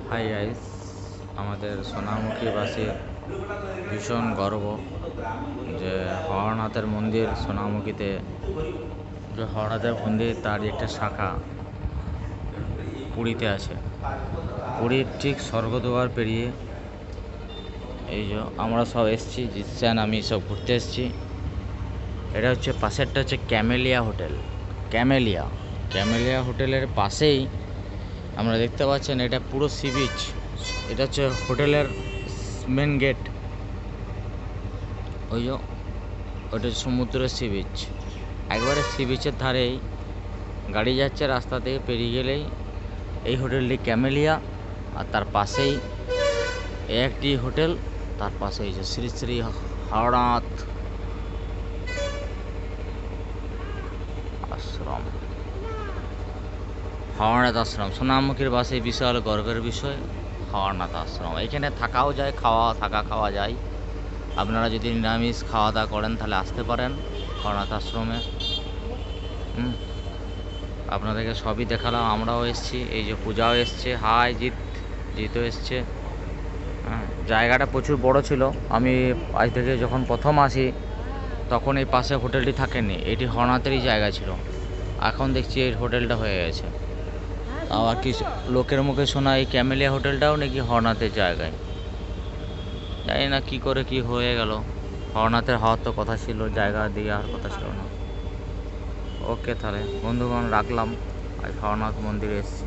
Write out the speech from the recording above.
Hi guys, আমাদের সোনামুখীবাসীর ভীষণ গর্ব যে হরনাথের মন্দির সোনামুখীতে, যে হরনাথের মন্দির তার একটা শাখা পুরীতে আছে। পুরীর ঠিক স্বর্গদ্বার পেরিয়ে এই যে আমরা সব এসেছি, জিতসান আমি সব ঘুরতে এসেছি। এটা হচ্ছে পাশেরটা হচ্ছে ক্যামেলিয়া হোটেল। ক্যামেলিয়া হোটেলের পাশেই আমরা দেখতে পাচ্ছেন এটা পুরো সি বিচ। এটা হচ্ছে হোটেলের মেন গেট। ওই যে ওটা সমুদ্রের সি বিচ, একবারে সি বিচের ধারেই গাড়ি যাচ্ছে, রাস্তা থেকে পেরিয়ে গেলেই এই হোটেলটি ক্যামেলিয়া। আর তার পাশেই একটি হোটেল, তার পাশেই যে শ্রী শ্রী হরনাথ আশ্রম। হরনাথ আশ্রম সোনামুখীর বাসে বিশাল গর্বের বিষয়। হরনাথ আশ্রম এখানে থাকাও যায়, খাওয়া যায়। আপনারা যদি নিরামিষ খাওয়া দাওয়া করেন তাহলে আসতে পারেন হরনাথ আশ্রমে। আপনাদেরকে সবই দেখালাম। আমরাও এসেছি, এই যে পূজাও এসছে। হাই জিতও এসছে। জায়গাটা প্রচুর বড় ছিল। আমি আজ থেকে যখন প্রথম আসি তখন এই পাশে হোটেলটি থাকেনি, এটি হরনাথেরই জায়গা ছিল। এখন দেখছি এই হোটেলটা হয়ে গেছে। আবার কি লোকের মুখে শোনা এই ক্যামেলিয়া হোটেলটাও নাকি হরনাথের জায়গায়। জানি না কী করে কি হয়ে গেল। হরনাথের হওয়ার তো কথা ছিল, জায়গা দিয়ে আর কথা ছিল না। ওকে তাহলে বন্ধুগণ, রাখলাম। আজ হরনাথ মন্দিরে এসেছি।